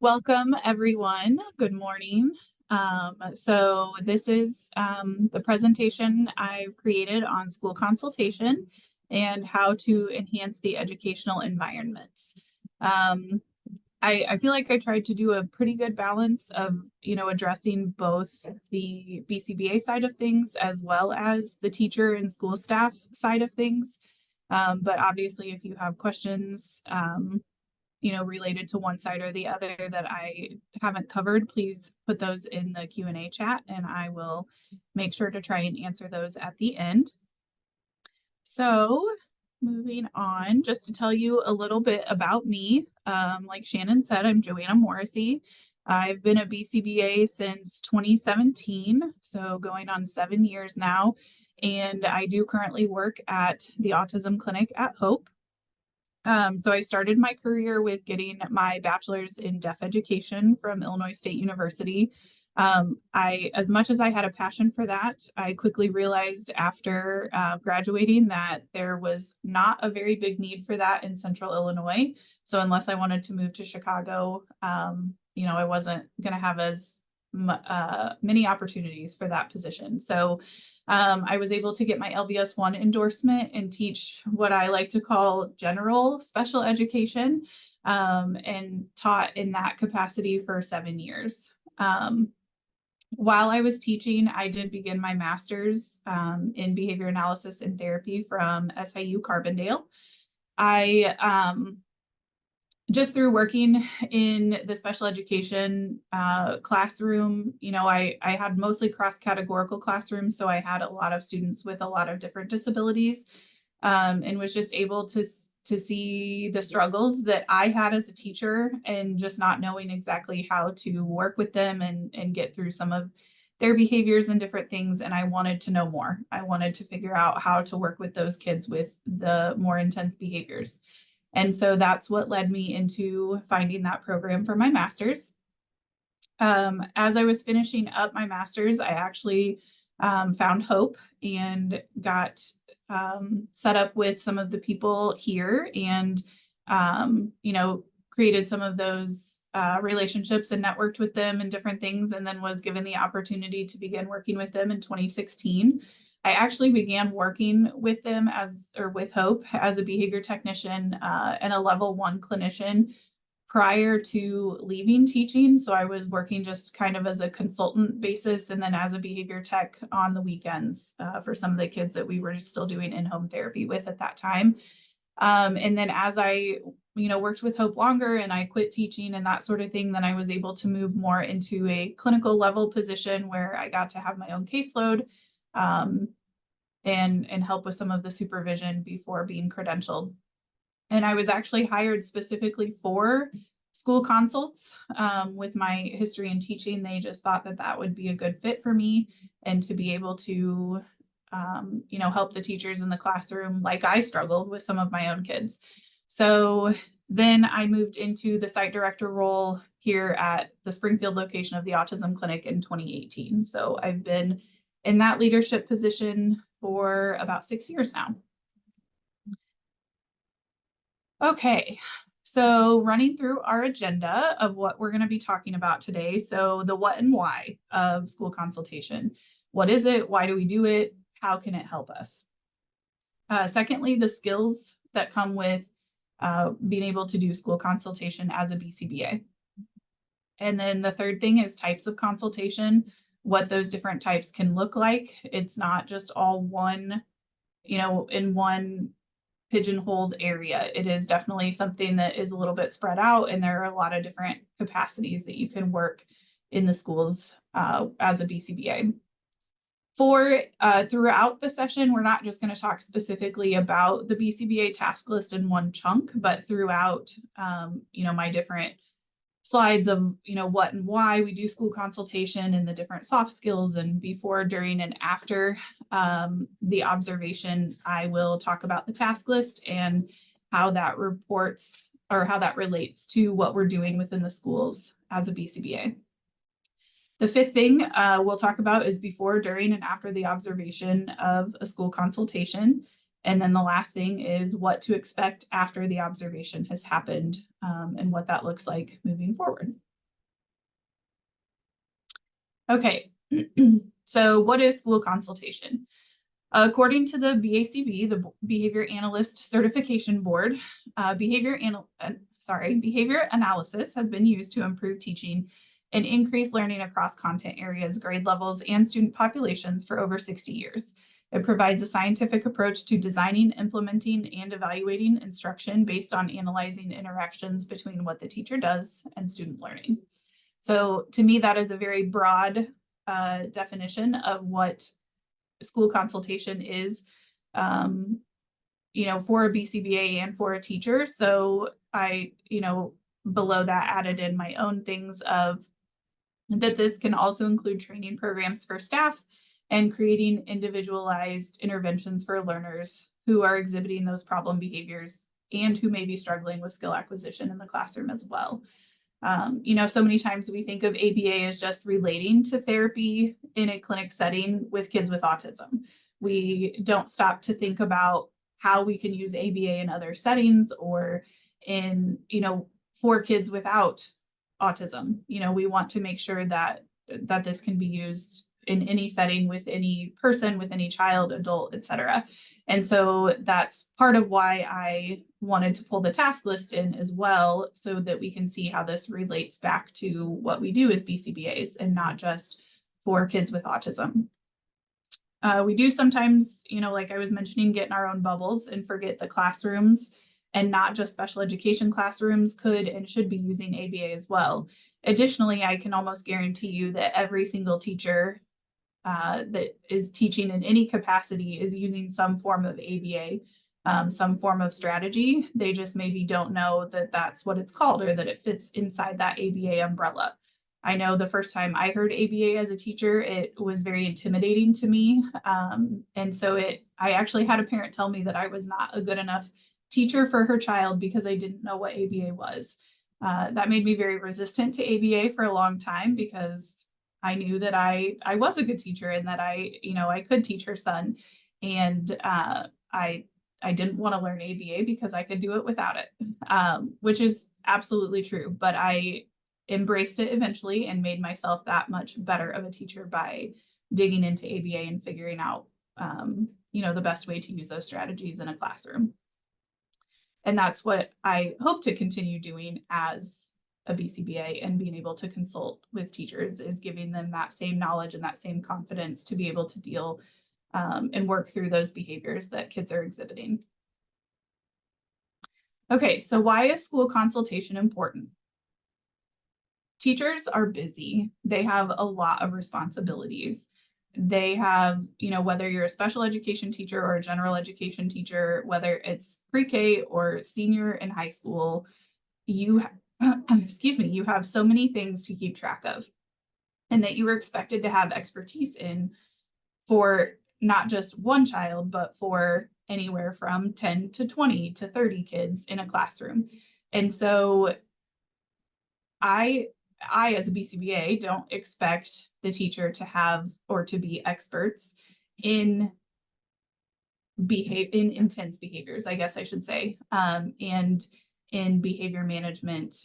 Welcome, everyone. Good morning. So this is the presentation I've created on school consultation and how to enhance the educational environments. I feel like I tried to do a pretty good balance of, addressing both the BCBA side of things as well as the teacher and school staff side of things. But obviously, if you have questions, related to one side or the other that I haven't covered, please put those in the Q&A chat and I will make sure to try and answer those at the end. So moving on, just to tell you a little bit about me, like Shannon said, I'm Joanna Morrissey. I've been a BCBA since 2017, so going on 7 years now, and I do currently work at the Autism Clinic at Hope. So I started my career with getting my bachelor's in deaf education from Illinois State University. As much as I had a passion for that, I quickly realized after graduating that there was not a very big need for that in Central Illinois. So unless I wanted to move to Chicago, I wasn't going to have as many opportunities for that position. So I was able to get my LBS 1 endorsement and teach what I like to call general special education, and taught in that capacity for 7 years. While I was teaching, I did begin my master's in behavior analysis and therapy from SIU Carbondale. Just through working in the special education classroom, I had mostly cross-categorical classrooms, so I had a lot of students with a lot of different disabilities, and was just able to see the struggles that I had as a teacher and just not knowing exactly how to work with them and get through some of their behaviors and different things. And I wanted to know more. I wanted to figure out how to work with those kids with the more intense behaviors. And so that's what led me into finding that program for my master's. As I was finishing up my master's, I actually found Hope and got set up with some of the people here and, created some of those relationships and networked with them and different things, and then was given the opportunity to begin working with them in 2016. I actually began working with them with Hope as a behavior technician and a level 1 clinician prior to leaving teaching. So I was working just kind of as a consultant basis and then as a behavior tech on the weekends for some of the kids that we were still doing in-home therapy with at that time. And then as I, worked with Hope longer and I quit teaching and that sort of thing, then I was able to move more into a clinical level position where I got to have my own caseload and help with some of the supervision before being credentialed. And I was actually hired specifically for school consults. With my history in teaching, they just thought that that would be a good fit for me and to be able to, help the teachers in the classroom like I struggled with some of my own kids. So then I moved into the site director role here at the Springfield location of the Autism Clinic in 2018. So I've been in that leadership position for about 6 years now. Okay, so running through our agenda of what we're going to be talking about today. So the what and why of school consultation. What is it? Why do we do it? How can it help us? Secondly, the skills that come with being able to do school consultation as a BCBA. And then the third thing is types of consultation, what those different types can look like. It's not just all one, in one pigeonholed area. It is definitely something that is a little bit spread out, and there are a lot of different capacities that you can work in the schools as a BCBA. Throughout the session, we're not just going to talk specifically about the BCBA task list in one chunk, but throughout, my different slides of, what and why we do school consultation and the different soft skills, and before, during, and after the observation, I will talk about the task list and how that reports or how that relates to what we're doing within the schools as a BCBA. The fifth thing we'll talk about is before, during, and after the observation of a school consultation. And then the last thing is what to expect after the observation has happened and what that looks like moving forward. Okay, so what is school consultation? According to the BACB, the Behavior Analyst Certification Board, behavior analysis has been used to improve teaching and increase learning across content areas, grade levels, and student populations for over 60 years. It provides a scientific approach to designing, implementing, and evaluating instruction based on analyzing interactions between what the teacher does and student learning. So to me, that is a very broad definition of what school consultation is, for a BCBA and for a teacher. So I, below that added in my own things of that this can also include training programs for staff and creating individualized interventions for learners who are exhibiting those problem behaviors and who may be struggling with skill acquisition in the classroom as well. So many times we think of ABA as just relating to therapy in a clinic setting with kids with autism. We don't stop to think about how we can use ABA in other settings or in, for kids without autism. We want to make sure that this can be used in any setting with any person, with any child, adult, etc. And so that's part of why I wanted to pull the task list in as well, so that we can see how this relates back to what we do as BCBAs and not just for kids with autism. We do sometimes, like I was mentioning, get in our own bubbles and forget the classrooms, and not just special education classrooms could and should be using ABA as well. Additionally, I can almost guarantee you that every single teacher that is teaching in any capacity is using some form of ABA, some form of strategy. They just maybe don't know that that's what it's called or that it fits inside that ABA umbrella. I know the first time I heard ABA as a teacher, it was very intimidating to me. And so I actually had a parent tell me that I was not a good enough teacher for her child because I didn't know what ABA was. That made me very resistant to ABA for a long time because I knew that I was a good teacher and that I could teach her son. And I didn't want to learn ABA because I could do it without it, which is absolutely true. But I embraced it eventually and made myself that much better of a teacher by digging into ABA and figuring out, the best way to use those strategies in a classroom. And that's what I hope to continue doing as a BCBA and being able to consult with teachers, is giving them that same knowledge and that same confidence to be able to deal and work through those behaviors that kids are exhibiting. Okay, so why is school consultation important? Teachers are busy. They have a lot of responsibilities. They have, whether you're a special education teacher or a general education teacher, whether it's pre-K or senior in high school, you have so many things to keep track of, and that you are expected to have expertise in for not just one child, but for anywhere from 10 to 20 to 30 kids in a classroom. And so I, as a BCBA, don't expect the teacher to have or to be experts in intense behaviors, I guess I should say, and in behavior management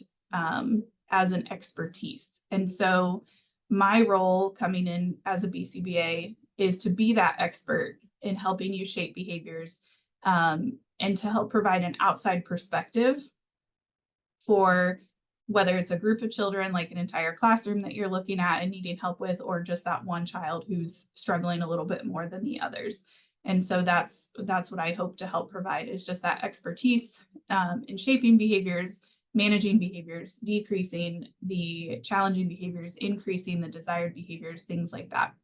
as an expertise. And so my role coming in as a BCBA is to be that expert in helping you shape behaviors and to help provide an outside perspective for whether it's a group of children, like an entire classroom that you're looking at and needing help with, or just that one child who's struggling a little bit more than the others. And so that's what I hope to help provide, is just that expertise in shaping behaviors, managing behaviors, decreasing the challenging behaviors, increasing the desired behaviors, things like that,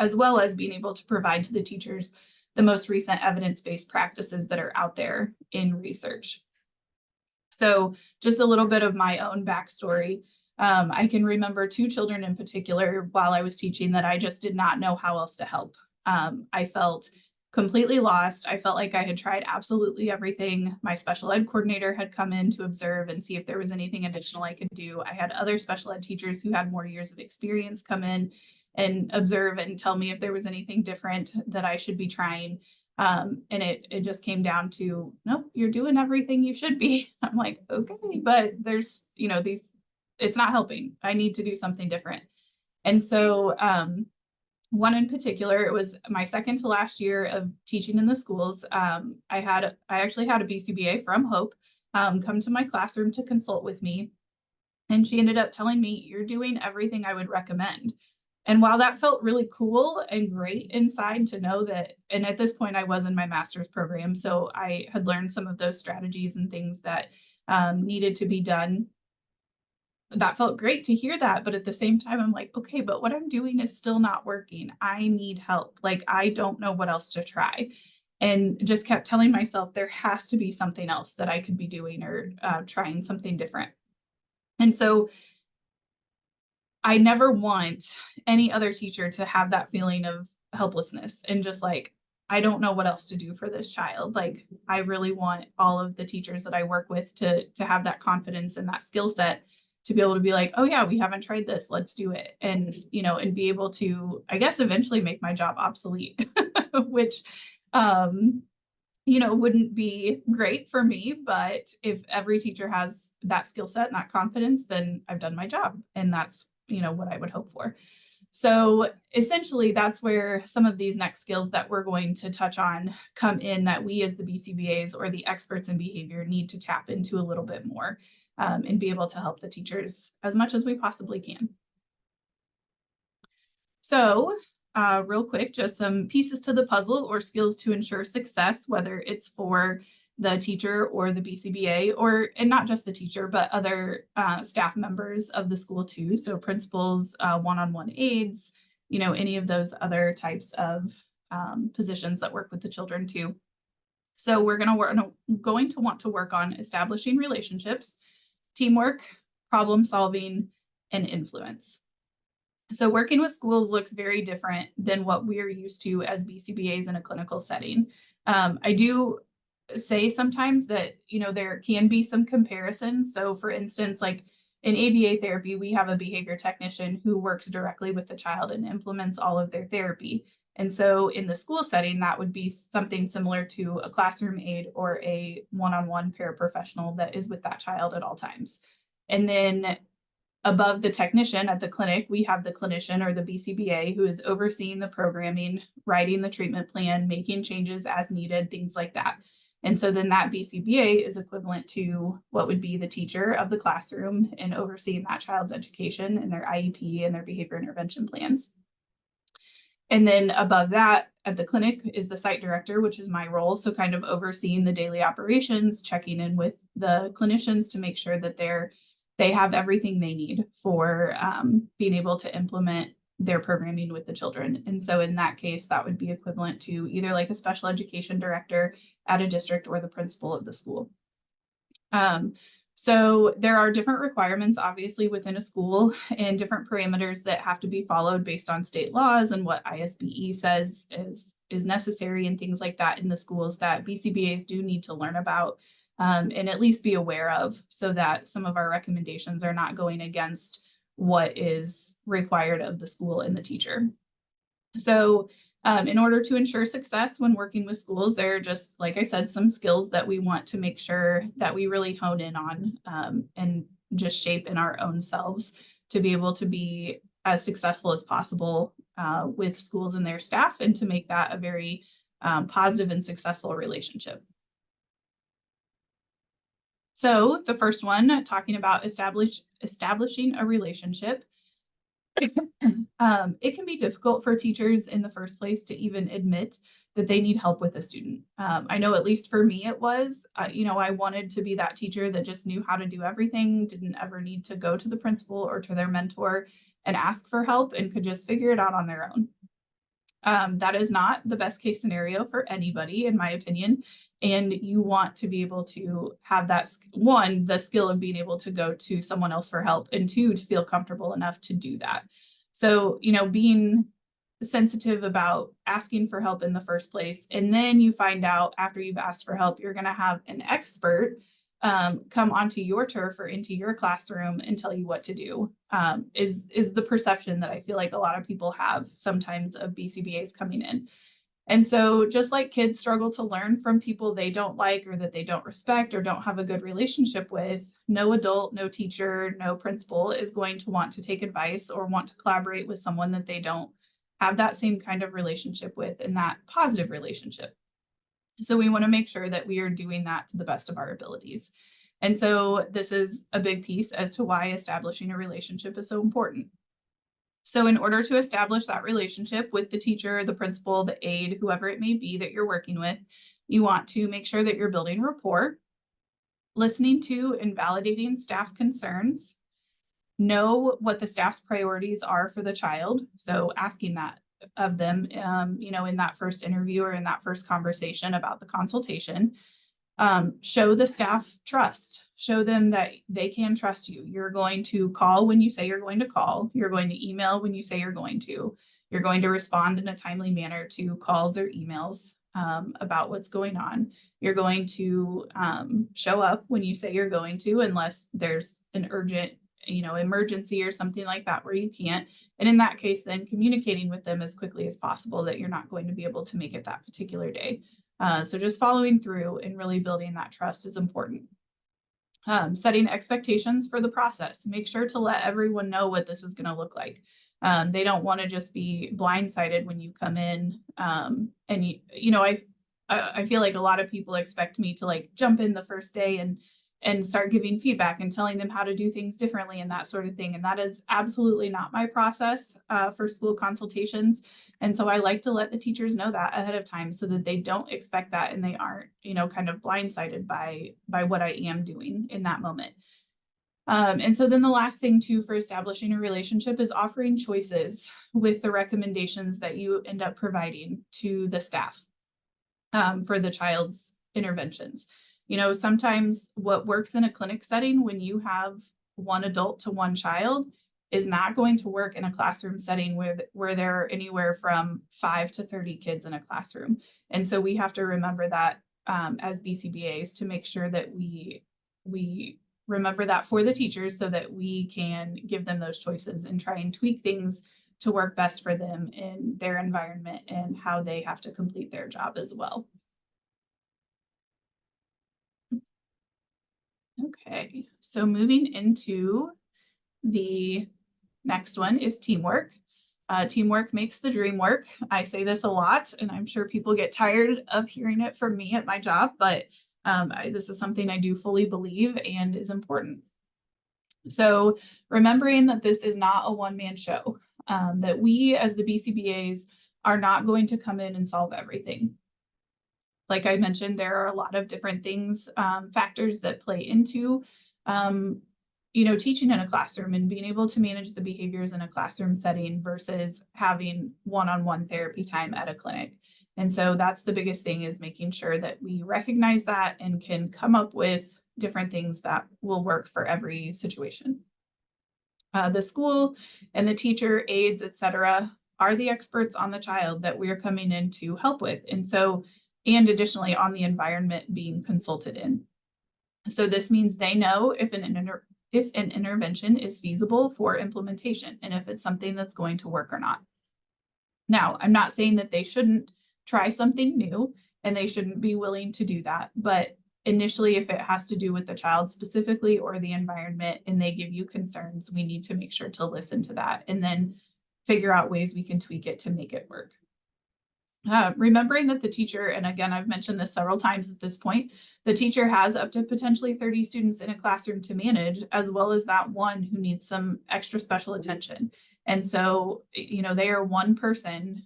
as well as being able to provide to the teachers the most recent evidence-based practices that are out there in research. So just a little bit of my own backstory. I can remember two children in particular while I was teaching that I just did not know how else to help. I felt completely lost. I felt like I had tried absolutely everything. My special ed coordinator had come in to observe and see if there was anything additional I could do. I had other special ed teachers who had more years of experience come in and observe and tell me if there was anything different that I should be trying. And it just came down to, nope, you're doing everything you should be. I'm like, okay, but there's, it's not helping. I need to do something different. And so one in particular, it was my second to last year of teaching in the schools. I actually had a BCBA from Hope come to my classroom to consult with me. And she ended up telling me, "You're doing everything I would recommend." And while that felt really cool and great inside to know that, and at this point I was in my master's program, so I had learned some of those strategies and things that needed to be done. That felt great to hear that, but at the same time, I'm like, okay, but what I'm doing is still not working. I need help. Like, I don't know what else to try. And just kept telling myself there has to be something else that I could be doing or trying something different. And so I never want any other teacher to have that feeling of helplessness and just like, I don't know what else to do for this child. Like, I really want all of the teachers that I work with to have that confidence and that skill set to be able to be like, oh yeah, we haven't tried this, let's do it. And, and be able to, I guess, eventually make my job obsolete, which, wouldn't be great for me. But if every teacher has that skill set and that confidence, then I've done my job. And that's, what I would hope for. So essentially, that's where some of these next skills that we're going to touch on come in, that we as the BCBAs or the experts in behavior need to tap into a little bit more and be able to help the teachers as much as we possibly can. So real quick, just some pieces to the puzzle or skills to ensure success, whether it's for the teacher or the BCBA, and not just the teacher, but other staff members of the school too. So principals, one-on-one aides, any of those other types of positions that work with the children too. So we're going to want to work on establishing relationships, teamwork, problem solving, and influence. So working with schools looks very different than what we're used to as BCBAs in a clinical setting. I do say sometimes that, there can be some comparisons. So for instance, like in ABA therapy, we have a behavior technician who works directly with the child and implements all of their therapy. And so in the school setting, that would be something similar to a classroom aide or a one-on-one paraprofessional that is with that child at all times. And then above the technician at the clinic, we have the clinician or the BCBA who is overseeing the programming, writing the treatment plan, making changes as needed, things like that. And so then that BCBA is equivalent to what would be the teacher of the classroom and overseeing that child's education and their IEP and their behavior intervention plans. And then above that at the clinic is the site director, which is my role. So kind of overseeing the daily operations, checking in with the clinicians to make sure that they have everything they need for being able to implement their programming with the children. And so in that case, that would be equivalent to either like a special education director at a district or the principal of the school. So there are different requirements, obviously, within a school and different parameters that have to be followed based on state laws and what ISBE says is necessary and things like that in the schools that BCBAs do need to learn about and at least be aware of, so that some of our recommendations are not going against what is required of the school and the teacher. So in order to ensure success when working with schools, there are just, like I said, some skills that we want to make sure that we really hone in on and just shape in our own selves to be able to be as successful as possible with schools and their staff, and to make that a very positive and successful relationship. So the first one, talking about establishing a relationship. It can be difficult for teachers in the first place to even admit that they need help with a student. I know at least for me it was, I wanted to be that teacher that just knew how to do everything, didn't ever need to go to the principal or to their mentor and ask for help, and could just figure it out on their own. That is not the best case scenario for anybody, in my opinion. And you want to be able to have that, one, the skill of being able to go to someone else for help, and two, to feel comfortable enough to do that. So, being sensitive about asking for help in the first place. And then you find out after you've asked for help, you're going to have an expert come onto your turf or into your classroom and tell you what to do, is the perception that I feel like a lot of people have sometimes of BCBAs coming in. And so just like kids struggle to learn from people they don't like or that they don't respect or don't have a good relationship with, no adult, no teacher, no principal is going to want to take advice or want to collaborate with someone that they don't have that same kind of relationship with and that positive relationship. So we want to make sure that we are doing that to the best of our abilities. And so this is a big piece as to why establishing a relationship is so important. So in order to establish that relationship with the teacher, the principal, the aide, whoever it may be that you're working with, you want to make sure that you're building rapport, listening to and validating staff concerns, know what the staff's priorities are for the child. So asking that of them, in that first interview or in that first conversation about the consultation. Show the staff trust, show them that they can trust you. You're going to call when you say you're going to call. You're going to email when you say you're going to. You're going to respond in a timely manner to calls or emails about what's going on. You're going to show up when you say you're going to, unless there's an urgent, emergency or something like that where you can't. And in that case, then communicating with them as quickly as possible that you're not going to be able to make it that particular day. So just following through and really building that trust is important. Setting expectations for the process. Make sure to let everyone know what this is going to look like. They don't want to just be blindsided when you come in. I feel like a lot of people expect me to like jump in the first day and start giving feedback and telling them how to do things differently and that sort of thing. And that is absolutely not my process for school consultations. And so I like to let the teachers know that ahead of time so that they don't expect that and they aren't, kind of blindsided by what I am doing in that moment. And so then the last thing too for establishing a relationship is offering choices with the recommendations that you end up providing to the staff for the child's interventions. Sometimes what works in a clinic setting when you have one adult to one child is not going to work in a classroom setting where there are anywhere from 5 to 30 kids in a classroom. And so we have to remember that as BCBAs to make sure that we remember that for the teachers so that we can give them those choices and try and tweak things to work best for them in their environment and how they have to complete their job as well. Okay, so moving into the next one is teamwork. Teamwork makes the dream work. I say this a lot, and I'm sure people get tired of hearing it from me at my job, but this is something I do fully believe and is important. So remembering that this is not a one-man show, that we as the BCBAs are not going to come in and solve everything. Like I mentioned, there are a lot of different things, factors that play into, teaching in a classroom and being able to manage the behaviors in a classroom setting versus having one-on-one therapy time at a clinic. And so that's the biggest thing, is making sure that we recognize that and can come up with different things that will work for every situation. The school and the teacher, aides, etc., are the experts on the child that we are coming in to help with. And additionally on the environment being consulted in. So this means they know if an intervention is feasible for implementation and if it's something that's going to work or not. Now, I'm not saying that they shouldn't try something new and they shouldn't be willing to do that, but initially, if it has to do with the child specifically or the environment and they give you concerns, we need to make sure to listen to that and then figure out ways we can tweak it to make it work. Remembering that the teacher, and again, I've mentioned this several times at this point, the teacher has up to potentially 30 students in a classroom to manage, as well as that one who needs some extra special attention. And so, they are one person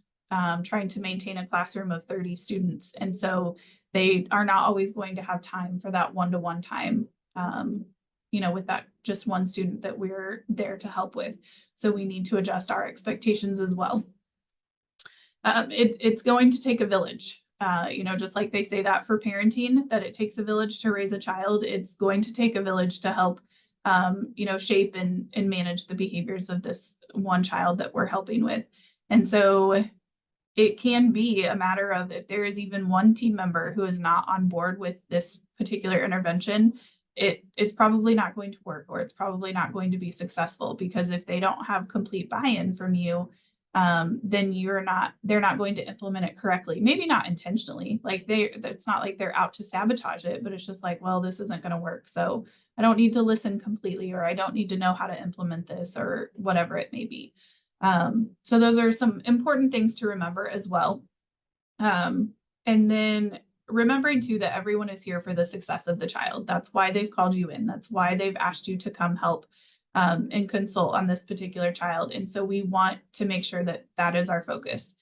trying to maintain a classroom of 30 students. And so they are not always going to have time for that one-to-one time, with that just one student that we're there to help with. So we need to adjust our expectations as well. It's going to take a village, just like they say that for parenting, that it takes a village to raise a child. It's going to take a village to help, shape and manage the behaviors of this one child that we're helping with. And so it can be a matter of, if there is even one team member who is not on board with this particular intervention, it's probably not going to work, or it's probably not going to be successful, because if they don't have complete buy-in from you, then they're not going to implement it correctly. Maybe not intentionally, like it's not like they're out to sabotage it, but it's just like, well, this isn't going to work. So I don't need to listen completely, or I don't need to know how to implement this, or whatever it may be. So those are some important things to remember as well. And then remembering too that everyone is here for the success of the child. That's why they've called you in. That's why they've asked you to come help and consult on this particular child. And so we want to make sure that that is our focus.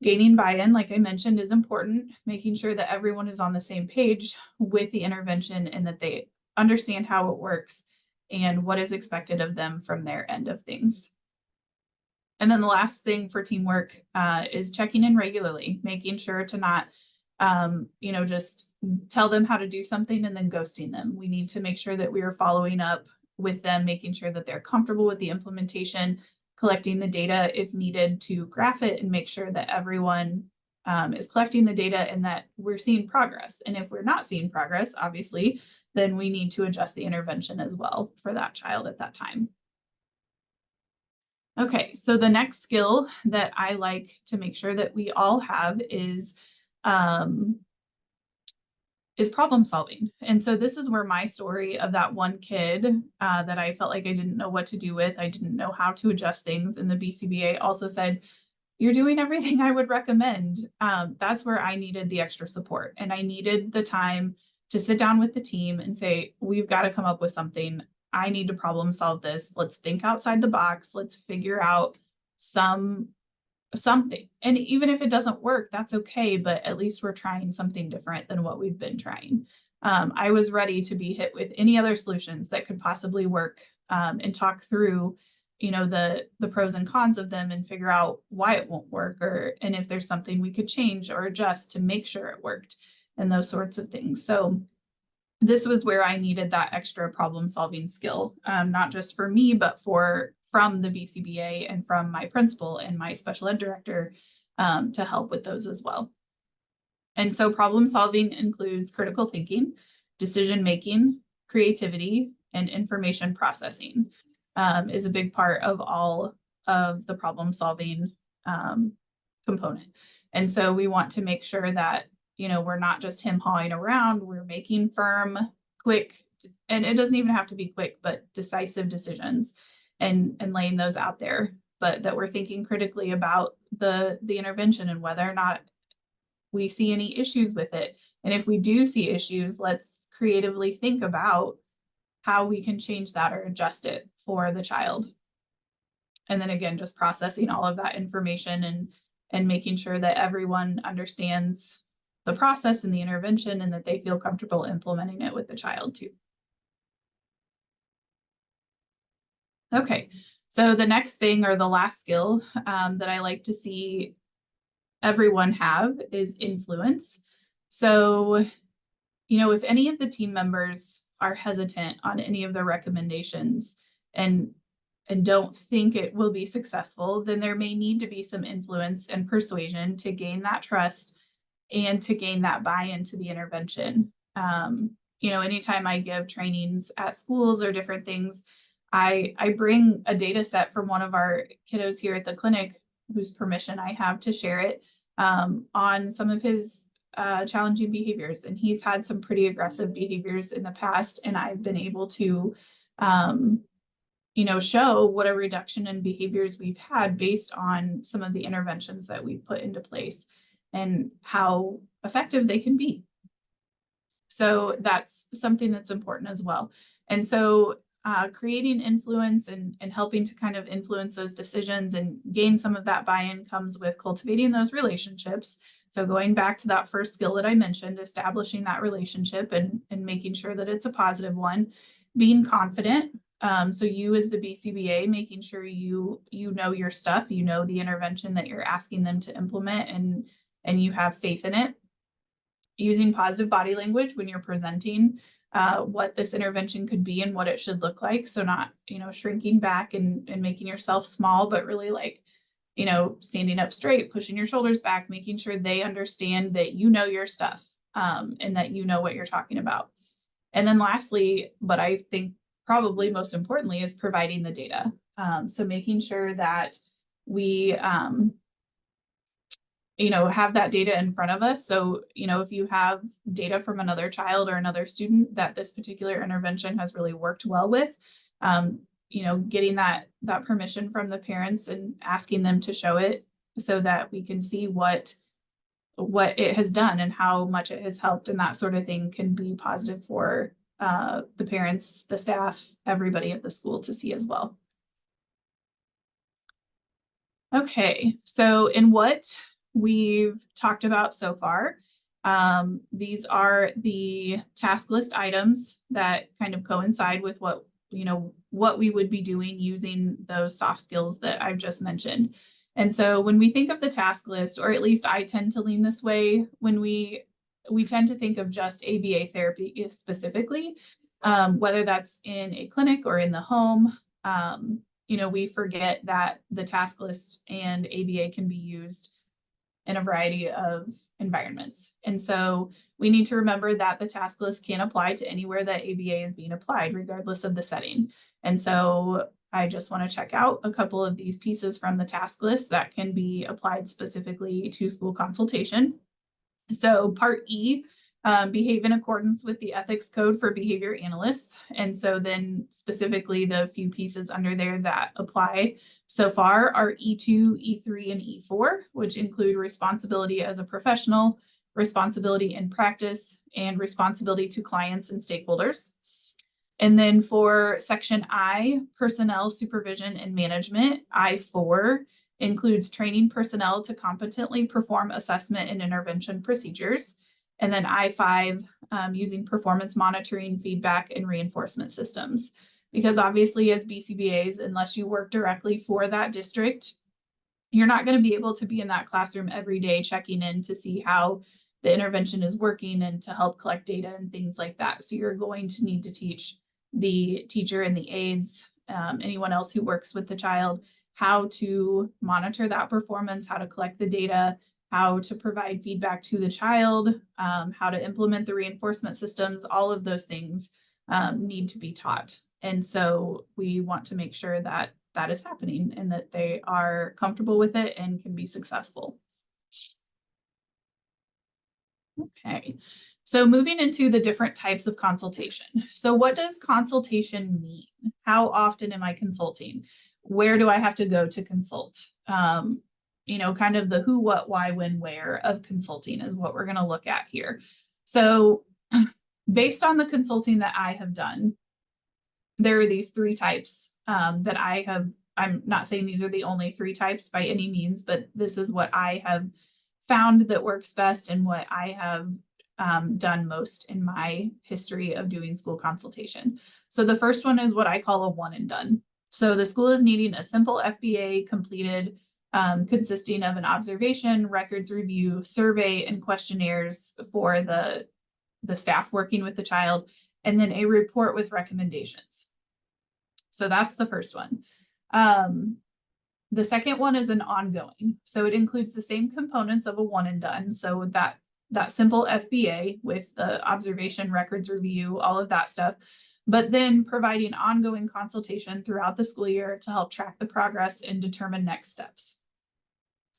Gaining buy-in, like I mentioned, is important. Making sure that everyone is on the same page with the intervention and that they understand how it works and what is expected of them from their end of things. And then the last thing for teamwork is checking in regularly, making sure to not, just tell them how to do something and then ghosting them. We need to make sure that we are following up with them, making sure that they're comfortable with the implementation, collecting the data if needed to graph it, and make sure that everyone is collecting the data and that we're seeing progress. And if we're not seeing progress, obviously, then we need to adjust the intervention as well for that child at that time. Okay, so the next skill that I like to make sure that we all have is problem solving. And so this is where my story of that one kid that I felt like I didn't know what to do with, I didn't know how to adjust things. And the BCBA also said, you're doing everything I would recommend. That's where I needed the extra support. And I needed the time to sit down with the team and say, we've got to come up with something. I need to problem solve this. Let's think outside the box. Let's figure out something. And even if it doesn't work, that's okay. But at least we're trying something different than what we've been trying. I was ready to be hit with any other solutions that could possibly work and talk through, the pros and cons of them and figure out why it won't work, and if there's something we could change or adjust to make sure it worked, and those sorts of things. So this was where I needed that extra problem solving skill, not just for me, but from the BCBA and from my principal and my special ed director to help with those as well. And so problem solving includes critical thinking, decision making, creativity, and information processing is a big part of all of the problem solving component. And so we want to make sure that we're not just him-hawing around, we're making firm, quick, and it doesn't even have to be quick, but decisive decisions and laying those out there, but that we're thinking critically about the intervention and whether or not we see any issues with it. And if we do see issues, let's creatively think about how we can change that or adjust it for the child. And then again, just processing all of that information and making sure that everyone understands the process and the intervention and that they feel comfortable implementing it with the child too. Okay, so the next thing, or the last skill that I like to see everyone have, is influence. So, if any of the team members are hesitant on any of the recommendations and don't think it will be successful, then there may need to be some influence and persuasion to gain that trust and to gain that buy-in to the intervention. Anytime I give trainings at schools or different things, I bring a data set from one of our kiddos here at the clinic, whose permission I have to share it, on some of his challenging behaviors. And he's had some pretty aggressive behaviors in the past, and I've been able to show what a reduction in behaviors we've had based on some of the interventions that we've put into place and how effective they can be. So that's something that's important as well. And so creating influence and helping to kind of influence those decisions and gain some of that buy-in comes with cultivating those relationships. So going back to that first skill that I mentioned, establishing that relationship and making sure that it's a positive one, being confident. So you as the BCBA, making sure you know your stuff, you know the intervention that you're asking them to implement, and you have faith in it. Using positive body language when you're presenting what this intervention could be and what it should look like. So not, shrinking back and making yourself small, but really standing up straight, pushing your shoulders back, making sure they understand that you know your stuff and that you know what you're talking about. And then lastly, but I think probably most importantly, is providing the data. So making sure that we, have that data in front of us. So, if you have data from another child or another student that this particular intervention has really worked well with, getting that permission from the parents and asking them to show it so that we can see what it has done and how much it has helped, and that sort of thing can be positive for the parents, the staff, everybody at the school to see as well. Okay, so in what we've talked about so far, these are the task list items that kind of coincide with what we would be doing using those soft skills that I've just mentioned. And so when we think of the task list, or at least I tend to lean this way, when we tend to think of just ABA therapy specifically, whether that's in a clinic or in the home. We forget that the task list and ABA can be used in a variety of environments. And so we need to remember that the task list can apply to anywhere that ABA is being applied, regardless of the setting. And so I just want to check out a couple of these pieces from the task list that can be applied specifically to school consultation. So Part E, behave in accordance with the ethics code for behavior analysts. And so then specifically the few pieces under there that apply so far are E2, E3, and E4, which include responsibility as a professional, responsibility in practice, and responsibility to clients and stakeholders. And then for section I, personnel supervision and management, I4 includes training personnel to competently perform assessment and intervention procedures. And then I5, using performance monitoring, feedback, and reinforcement systems. Because obviously as BCBAs, unless you work directly for that district, you're not going to be able to be in that classroom every day checking in to see how the intervention is working and to help collect data and things like that. So you're going to need to teach the teacher and the aides, anyone else who works with the child, how to monitor that performance, how to collect the data, how to provide feedback to the child, how to implement the reinforcement systems. All of those things need to be taught. And so we want to make sure that that is happening and that they are comfortable with it and can be successful. Okay, so moving into the different types of consultation. So what does consultation mean? How often am I consulting? Where do I have to go to consult? Kind of the who, what, why, when, where of consulting is what we're going to look at here. So based on the consulting that I have done, there are these three types that I have. I'm not saying these are the only three types by any means, but this is what I have found that works best and what I have done most in my history of doing school consultation. So the first one is what I call a one and done. So the school is needing a simple FBA completed, consisting of an observation, records review, survey, and questionnaires for the staff working with the child, and then a report with recommendations. So that's the first one. The second one is an ongoing. So it includes the same components of a one and done. So that simple FBA with the observation, records review, all of that stuff, but then providing ongoing consultation throughout the school year to help track the progress and determine next steps.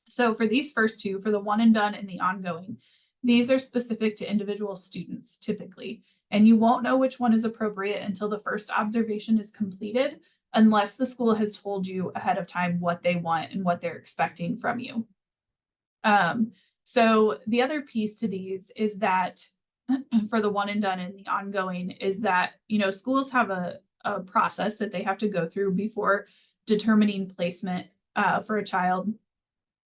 So for these first two, for the one and done and the ongoing, these are specific to individual students typically, and you won't know which one is appropriate until the first observation is completed, unless the school has told you ahead of time what they want and what they're expecting from you. So the other piece to these is that for the one and done and the ongoing is that, schools have a process that they have to go through before determining placement for a child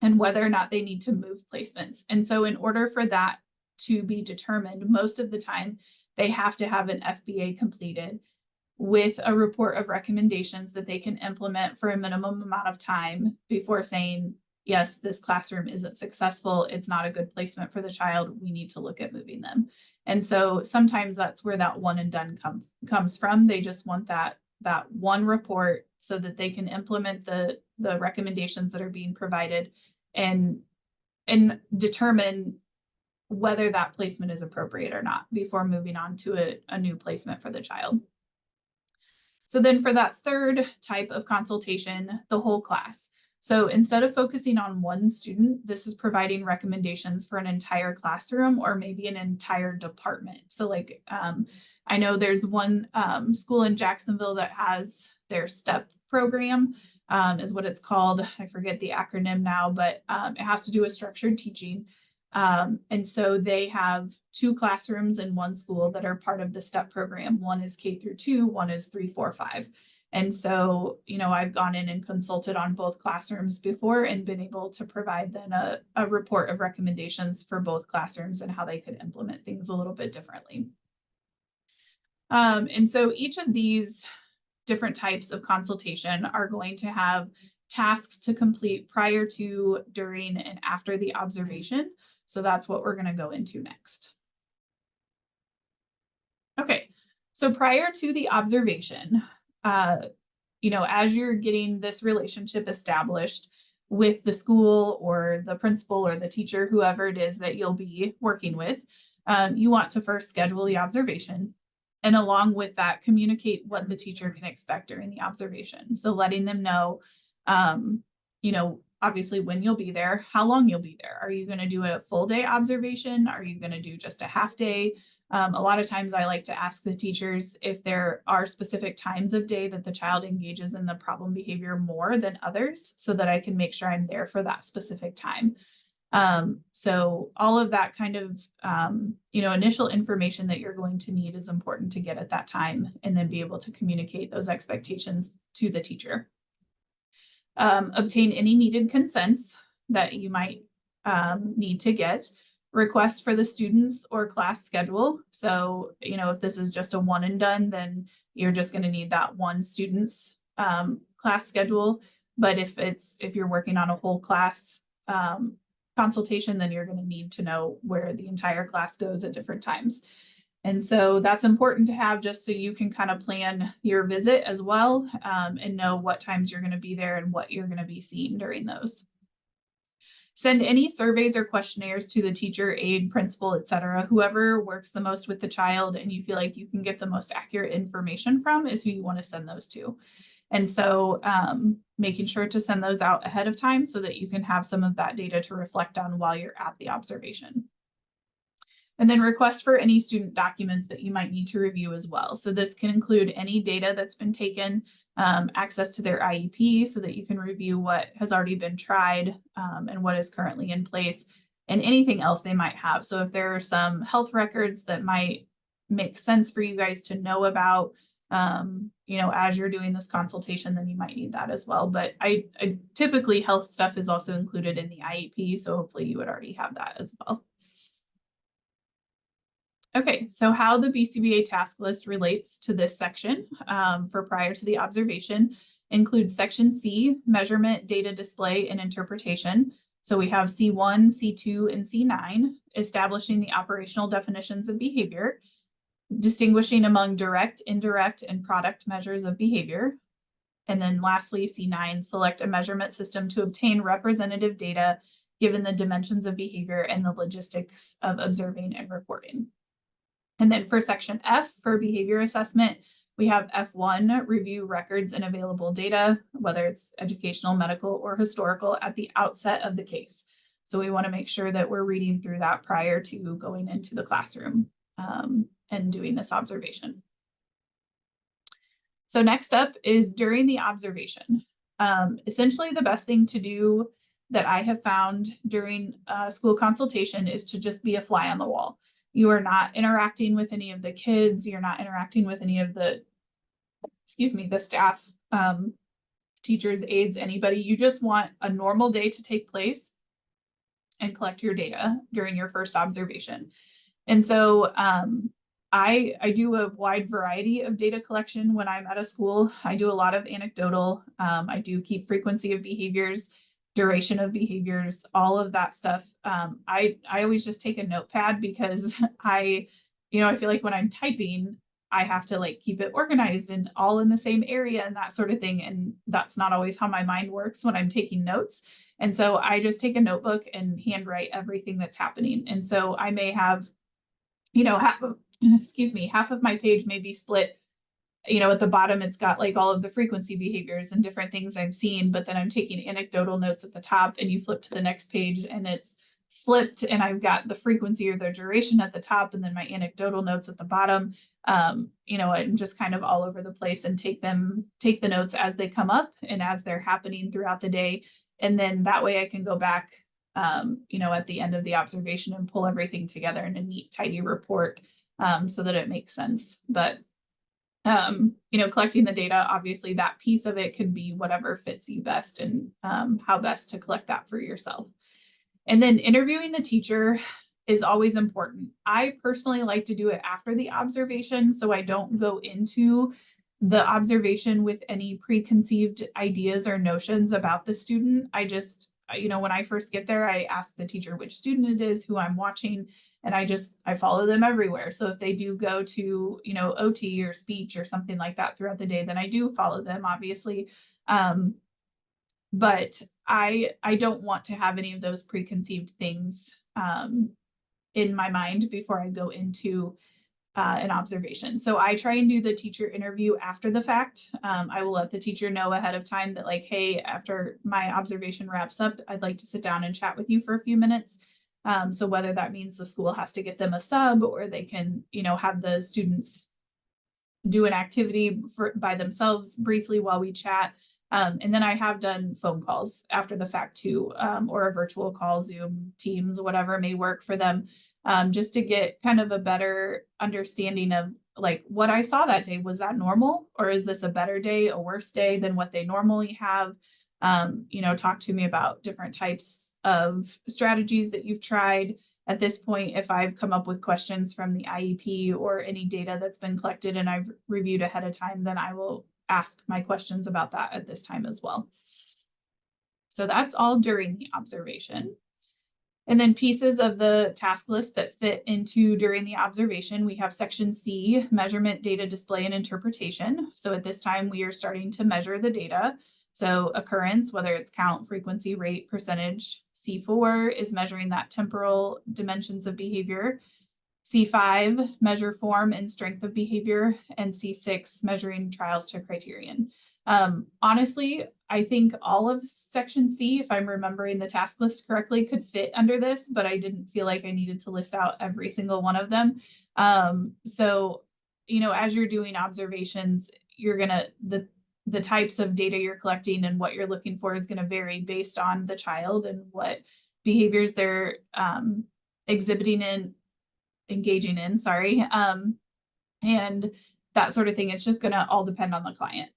and whether or not they need to move placements. And so in order for that to be determined, most of the time they have to have an FBA completed with a report of recommendations that they can implement for a minimum amount of time before saying, yes, this classroom isn't successful. It's not a good placement for the child. We need to look at moving them. And so sometimes that's where that one and done comes from. They just want that one report so that they can implement the recommendations that are being provided and determine whether that placement is appropriate or not before moving on to a new placement for the child. So then for that third type of consultation, the whole class. So instead of focusing on one student, this is providing recommendations for an entire classroom or maybe an entire department. So like, I know there's one school in Jacksonville that has their STEP program, is what it's called. I forget the acronym now, but it has to do with structured teaching. And so they have 2 classrooms in one school that are part of the STEP program. One is K-2, one is 3, 4, 5. And so, I've gone in and consulted on both classrooms before and been able to provide then a report of recommendations for both classrooms and how they could implement things a little bit differently. And so each of these different types of consultation are going to have tasks to complete prior to, during, and after the observation. So that's what we're going to go into next. Okay, so prior to the observation, as you're getting this relationship established with the school or the principal or the teacher, whoever it is that you'll be working with, you want to first schedule the observation. And along with that, communicate what the teacher can expect during the observation. So letting them know, obviously when you'll be there, how long you'll be there. Are you going to do a full day observation? Are you going to do just a half day? A lot of times I like to ask the teachers if there are specific times of day that the child engages in the problem behavior more than others so that I can make sure I'm there for that specific time. So all of that kind of, initial information that you're going to need is important to get at that time and then be able to communicate those expectations to the teacher. Obtain any needed consents that you might need to get. Request for the students or class schedule. So, if this is just a one and done, then you're just going to need that one student's class schedule. But if you're working on a whole class consultation, then you're going to need to know where the entire class goes at different times. And so that's important to have just so you can kind of plan your visit as well, and know what times you're going to be there and what you're going to be seeing during those. Send any surveys or questionnaires to the teacher, aide, principal, etc. Whoever works the most with the child and you feel like you can get the most accurate information from is who you want to send those to. And so making sure to send those out ahead of time so that you can have some of that data to reflect on while you're at the observation. And then request for any student documents that you might need to review as well. So this can include any data that's been taken, access to their IEP so that you can review what has already been tried and what is currently in place and anything else they might have. So if there are some health records that might make sense for you guys to know about, as you're doing this consultation, then you might need that as well. But I typically health stuff is also included in the IEP. So hopefully you would already have that as well. Okay, so how the BCBA task list relates to this section for prior to the observation includes section C, measurement, data display, and interpretation. So we have C1, C2, and C9, establishing the operational definitions of behavior, distinguishing among direct, indirect, and product measures of behavior. And then lastly, C9, select a measurement system to obtain representative data given the dimensions of behavior and the logistics of observing and reporting. And then for section F, for behavior assessment, we have F1, review records and available data, whether it's educational, medical, or historical at the outset of the case. So we want to make sure that we're reading through that prior to going into the classroom and doing this observation. So next up is during the observation. Essentially, the best thing to do that I have found during school consultation is to just be a fly on the wall. You are not interacting with any of the kids. You're not interacting with any of the staff, teachers, aides, anybody. You just want a normal day to take place and collect your data during your first observation. And so I do a wide variety of data collection when I'm at a school. I do a lot of anecdotal. I do keep frequency of behaviors, duration of behaviors, all of that stuff. I always just take a notepad because I feel like when I'm typing, I have to keep it organized and all in the same area and that sort of thing. And that's not always how my mind works when I'm taking notes. And so I just take a notebook and handwrite everything that's happening. And so I may have, half of my page may be split at the bottom, it's got like all of the frequency behaviors and different things I've seen, but then I'm taking anecdotal notes at the top, and you flip to the next page and it's flipped, and I've got the frequency or the duration at the top, and then my anecdotal notes at the bottom. I'm just kind of all over the place and take the notes as they come up and as they're happening throughout the day. And then that way I can go back, at the end of the observation and pull everything together in a neat, tidy report, so that it makes sense. But collecting the data, obviously that piece of it could be whatever fits you best, and how best to collect that for yourself. And then interviewing the teacher is always important. I personally like to do it after the observation, so I don't go into the observation with any preconceived ideas or notions about the student. I just, when I first get there, I ask the teacher which student it is, who I'm watching, and I follow them everywhere. So if they do go to, OT or speech or something like that throughout the day, then I do follow them, obviously. But I don't want to have any of those preconceived things in my mind before I go into an observation. So I try and do the teacher interview after the fact. I will let the teacher know ahead of time that, like, hey, after my observation wraps up, I'd like to sit down and chat with you for a few minutes. So whether that means the school has to get them a sub, or they can, have the students do an activity by themselves briefly while we chat. And then I have done phone calls after the fact too, or a virtual call, Zoom, Teams, whatever may work for them, just to get kind of a better understanding of like what I saw that day. Was that normal, or is this a better day, a worse day than what they normally have? Talk to me about different types of strategies that you've tried. At this point, if I've come up with questions from the IEP or any data that's been collected and I've reviewed ahead of time, then I will ask my questions about that at this time as well. So that's all during the observation. And then pieces of the task list that fit into during the observation, we have section C, measurement, data display, and interpretation. So at this time, we are starting to measure the data. So occurrence, whether it's count, frequency, rate, percentage. C4 is measuring that temporal dimensions of behavior. C5, measure form and strength of behavior, and C6, measuring trials to criterion. Honestly, I think all of section C, if I'm remembering the task list correctly, could fit under this, but I didn't feel like I needed to list out every single one of them. So, as you're doing observations, you're the types of data you're collecting and what you're looking for is going to vary based on the child and what behaviors they're engaging in, and that sort of thing. It's just going to all depend on the client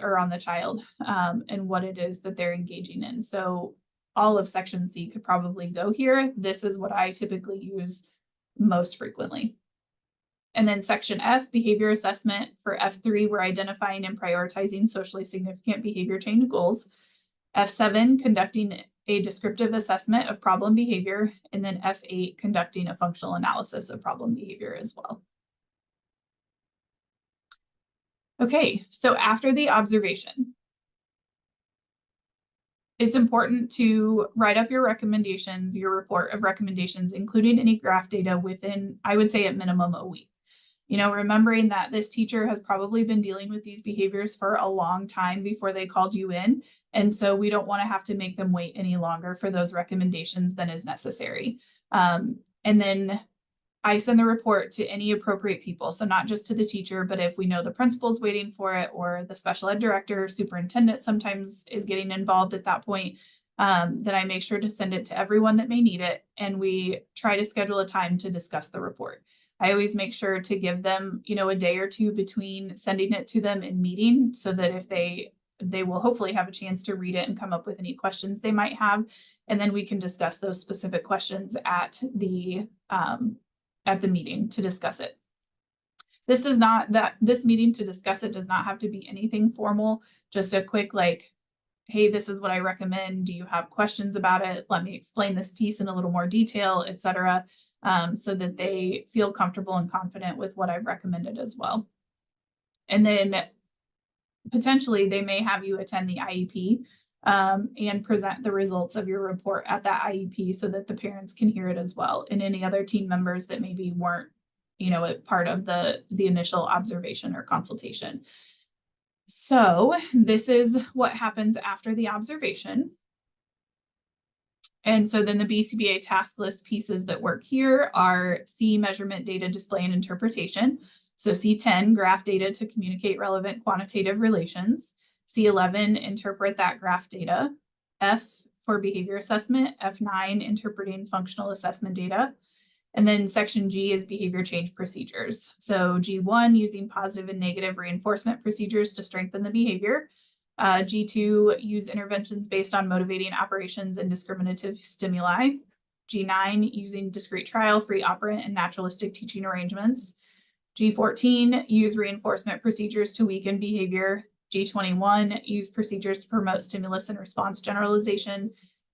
or on the child, and what it is that they're engaging in. So all of section C could probably go here. This is what I typically use most frequently. And then section F, behavior assessment. For F3, we're identifying and prioritizing socially significant behavior change goals. F7, conducting a descriptive assessment of problem behavior. And then F8, conducting a functional analysis of problem behavior as well. Okay, so after the observation, it's important to write up your recommendations, your report of recommendations, including any graph data within, I would say at minimum, a week. Remembering that this teacher has probably been dealing with these behaviors for a long time before they called you in. And so we don't want to have to make them wait any longer for those recommendations than is necessary. And then I send the report to any appropriate people. So not just to the teacher, but if we know the principal's waiting for it, or the special ed director, superintendent sometimes is getting involved at that point, then I make sure to send it to everyone that may need it. And we try to schedule a time to discuss the report. I always make sure to give them, a day or two between sending it to them and meeting, so that if they will hopefully have a chance to read it and come up with any questions they might have. And then we can discuss those specific questions at the meeting to discuss it. This meeting to discuss it does not have to be anything formal, just a quick, like, hey, this is what I recommend. Do you have questions about it? Let me explain this piece in a little more detail, etc. So that they feel comfortable and confident with what I've recommended as well. And then potentially they may have you attend the IEP and present the results of your report at that IEP, so that the parents can hear it as well, and any other team members that maybe weren't, part of the initial observation or consultation. So this is what happens after the observation. And so then the BCBA task list pieces that work here are C, measurement, data, display, and interpretation. So C10, graph data to communicate relevant quantitative relations. C11, interpret that graph data. F for behavior assessment. F9, interpreting functional assessment data. And then section G is behavior change procedures. So G1, using positive and negative reinforcement procedures to strengthen the behavior. G2, use interventions based on motivating operations and discriminative stimuli. G9, using discrete trial, free operant, and naturalistic teaching arrangements. G14, use reinforcement procedures to weaken behavior. G21, use procedures to promote stimulus and response generalization.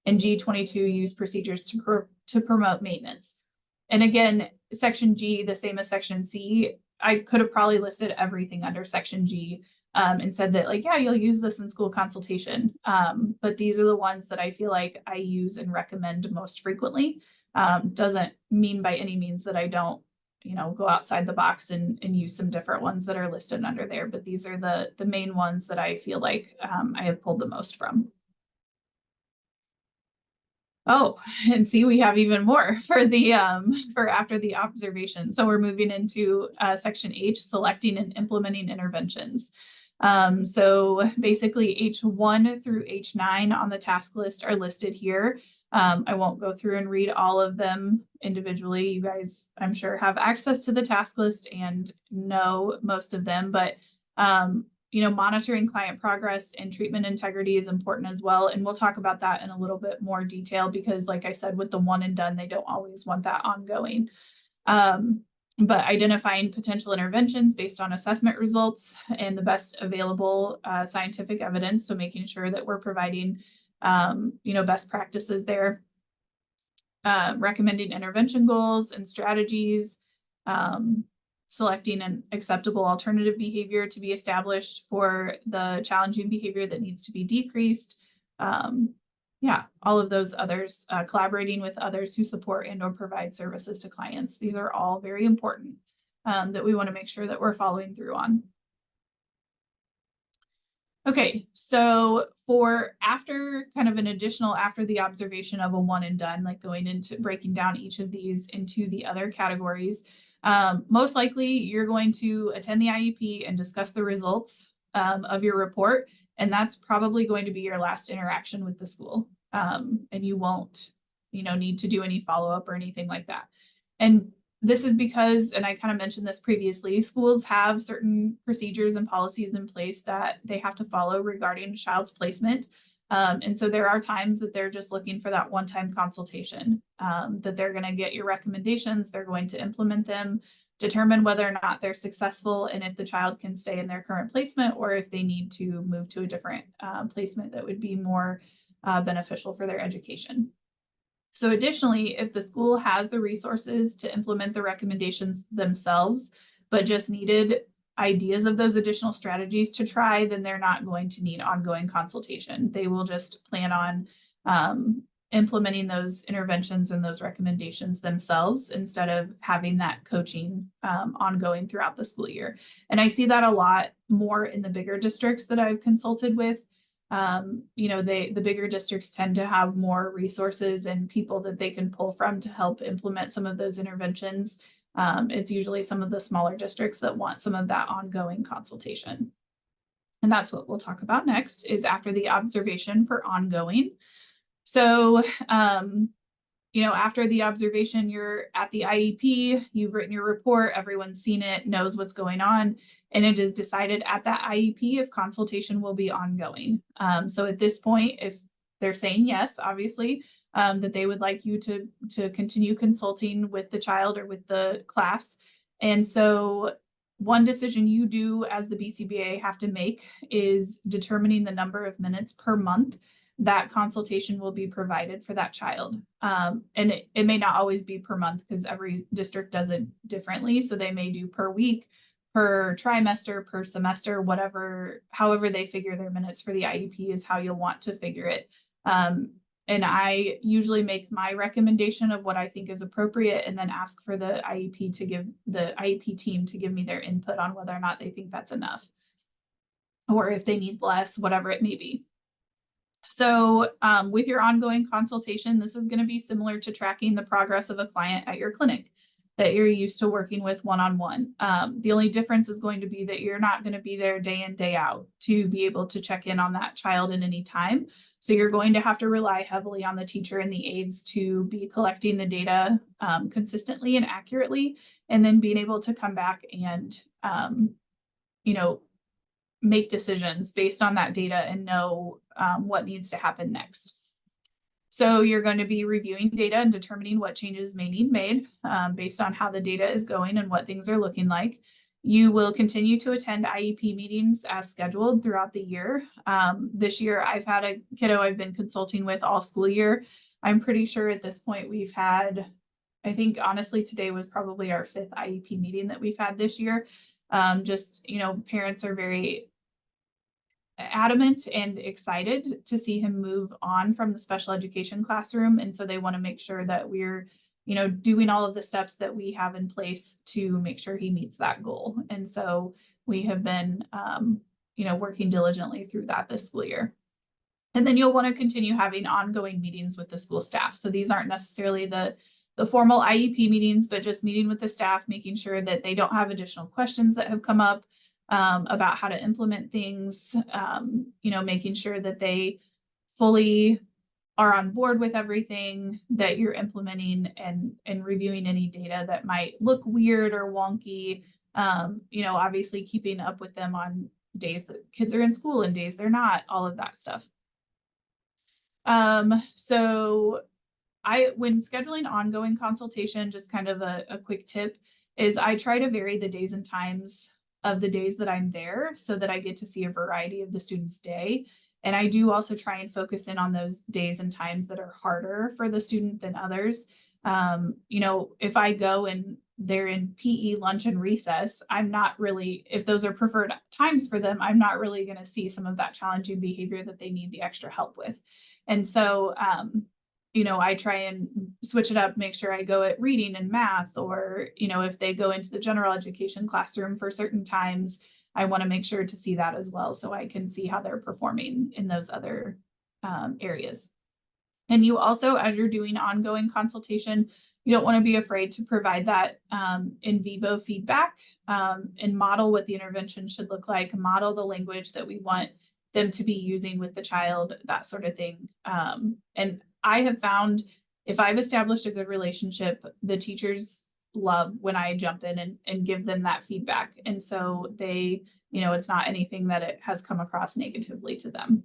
And G22, use procedures to promote maintenance. And again, section G, the same as section C, I could have probably listed everything under section G and said that like, yeah, you'll use this in school consultation. But these are the ones that I feel like I use and recommend most frequently. Doesn't mean by any means that I don't, go outside the box and use some different ones that are listed under there. But these are the main ones that I feel like I have pulled the most from. Oh, and see, we have even more for the for after the observation. So we're moving into section H, selecting and implementing interventions. So basically H1 through H9 on the task list are listed here. I won't go through and read all of them individually. You guys, I'm sure, have access to the task list and know most of them, but monitoring client progress and treatment integrity is important as well. And we'll talk about that in a little bit more detail because like I said, with the one and done, they don't always want that ongoing. But identifying potential interventions based on assessment results and the best available scientific evidence. So making sure that we're providing, best practices there. Recommending intervention goals and strategies. Selecting an acceptable alternative behavior to be established for the challenging behavior that needs to be decreased. All of those others, collaborating with others who support and or provide services to clients. These are all very important that we want to make sure that we're following through on. Okay, so for after kind of an additional after the observation of a one and done, like going into breaking down each of these into the other categories, most likely you're going to attend the IEP and discuss the results of your report. And that's probably going to be your last interaction with the school. And you won't, need to do any follow-up or anything like that. And this is because, and I kind of mentioned this previously, schools have certain procedures and policies in place that they have to follow regarding a child's placement. And so there are times that they're just looking for that one-time consultation, that they're going to get your recommendations, they're going to implement them, determine whether or not they're successful, and if the child can stay in their current placement or if they need to move to a different placement that would be more beneficial for their education. So additionally, if the school has the resources to implement the recommendations themselves, but just needed ideas of those additional strategies to try, then they're not going to need ongoing consultation. They will just plan on implementing those interventions and those recommendations themselves instead of having that coaching ongoing throughout the school year. And I see that a lot more in the bigger districts that I've consulted with. The bigger districts tend to have more resources and people that they can pull from to help implement some of those interventions. It's usually some of the smaller districts that want some of that ongoing consultation. And that's what we'll talk about next is after the observation for ongoing. So, after the observation, you're at the IEP, you've written your report, everyone's seen it, knows what's going on, and it is decided at that IEP if consultation will be ongoing. So at this point, if they're saying yes, obviously, that they would like you to continue consulting with the child or with the class. And so one decision you do as the BCBA have to make is determining the number of minutes per month that consultation will be provided for that child. And it may not always be per month because every district does it differently. So they may do per week, per trimester, per semester, however they figure their minutes for the IEP is how you'll want to figure it. And I usually make my recommendation of what I think is appropriate and then ask for the IEP team to give me their input on whether or not they think that's enough, or if they need less, whatever it may be. So with your ongoing consultation, this is going to be similar to tracking the progress of a client at your clinic that you're used to working with one-on-one. The only difference is going to be that you're not going to be there day in, day out to be able to check in on that child at any time. So you're going to have to rely heavily on the teacher and the aides to be collecting the data consistently and accurately, and then being able to come back and, make decisions based on that data and know what needs to happen next. So you're going to be reviewing data and determining what changes may need made based on how the data is going and what things are looking like. You will continue to attend IEP meetings as scheduled throughout the year. This year, I've had a kiddo I've been consulting with all school year. I'm pretty sure at this point we've had, I think honestly, today was probably our 5th IEP meeting that we've had this year. Parents are very adamant and excited to see him move on from the special education classroom. And so they want to make sure that we're, doing all of the steps that we have in place to make sure he meets that goal. And so we have been, working diligently through that this school year. And then you'll want to continue having ongoing meetings with the school staff. So these aren't necessarily the formal IEP meetings, but just meeting with the staff, making sure that they don't have additional questions that have come up about how to implement things, making sure that they fully are on board with everything that you're implementing, and reviewing any data that might look weird or wonky. Obviously keeping up with them on days that kids are in school and days they're not, all of that stuff. So when scheduling ongoing consultation, just kind of a quick tip is I try to vary the days and times of the days that I'm there so that I get to see a variety of the student's day. And I do also try and focus in on those days and times that are harder for the student than others. If I go and they're in PE, lunch, and recess, I'm not really, if those are preferred times for them, I'm not really going to see some of that challenging behavior that they need the extra help with. And so, I try and switch it up, make sure I go at reading and math, or, if they go into the general education classroom for certain times, I want to make sure to see that as well, so I can see how they're performing in those other areas. And you also, as you're doing ongoing consultation, you don't want to be afraid to provide that in vivo feedback and model what the intervention should look like, model the language that we want them to be using with the child, that sort of thing. And I have found if I've established a good relationship, the teachers love when I jump in and give them that feedback. And so they, it's not anything that it has come across negatively to them.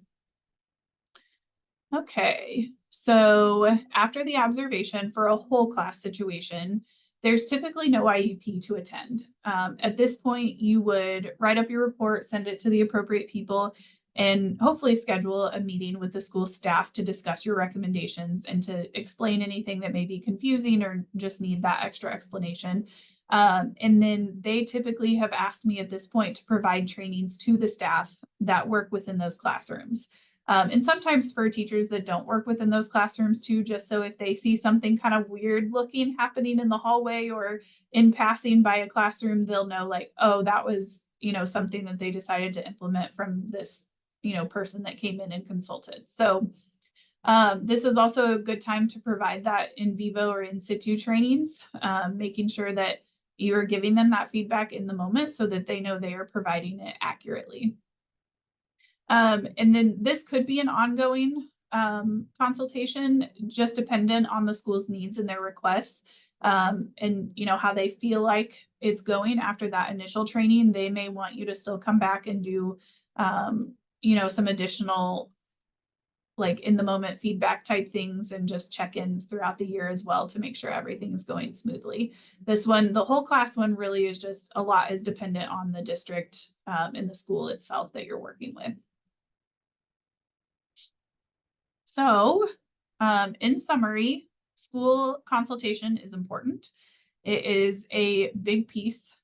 Okay, so after the observation for a whole class situation, there's typically no IEP to attend. At this point, you would write up your report, send it to the appropriate people, and hopefully schedule a meeting with the school staff to discuss your recommendations and to explain anything that may be confusing or just need that extra explanation. And then they typically have asked me at this point to provide trainings to the staff that work within those classrooms. And sometimes for teachers that don't work within those classrooms too, just so if they see something kind of weird looking happening in the hallway or in passing by a classroom, they'll know like, oh, that was, something that they decided to implement from this, person that came in and consulted. So this is also a good time to provide that in vivo or in situ trainings, making sure that you are giving them that feedback in the moment so that they know they are providing it accurately. And then this could be an ongoing consultation, just dependent on the school's needs and their requests, and how they feel like it's going after that initial training. They may want you to still come back and do some additional like in the moment feedback type things and just check-ins throughout the year as well to make sure everything is going smoothly. This one, the whole class one, really is just a lot is dependent on the district and the school itself that you're working with. So in summary, school consultation is important. It is a big piece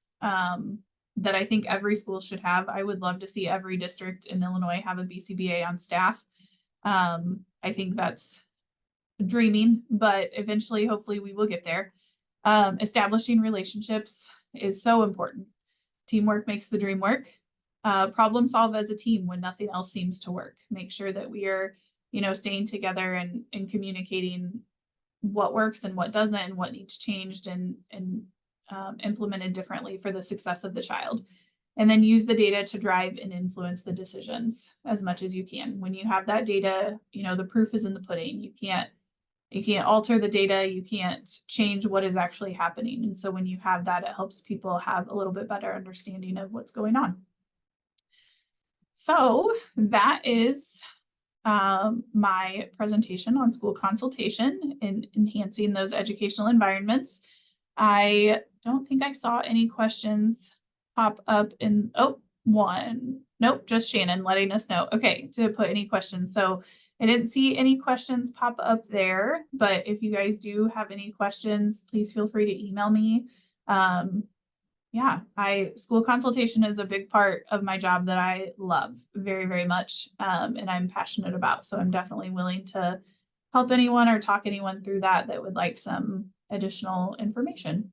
that I think every school should have. I would love to see every district in Illinois have a BCBA on staff. I think that's dreaming, but eventually, hopefully we will get there. Establishing relationships is so important. Teamwork makes the dream work. Problem solve as a team when nothing else seems to work. Make sure that we are, staying together and communicating what works and what doesn't and what needs changed and implemented differently for the success of the child. And then use the data to drive and influence the decisions as much as you can. When you have that data, the proof is in the pudding. You can't alter the data. You can't change what is actually happening. And so when you have that, it helps people have a little bit better understanding of what's going on. So that is my presentation on school consultation and enhancing those educational environments. I don't think I saw any questions pop up in, one. Nope, just Shannon letting us know. Okay, to put any questions. So I didn't see any questions pop up there, but if you guys do have any questions, please feel free to email me. Yeah, school consultation is a big part of my job that I love very, very much. And I'm passionate about. So I'm definitely willing to help anyone or talk anyone through that would like some additional information.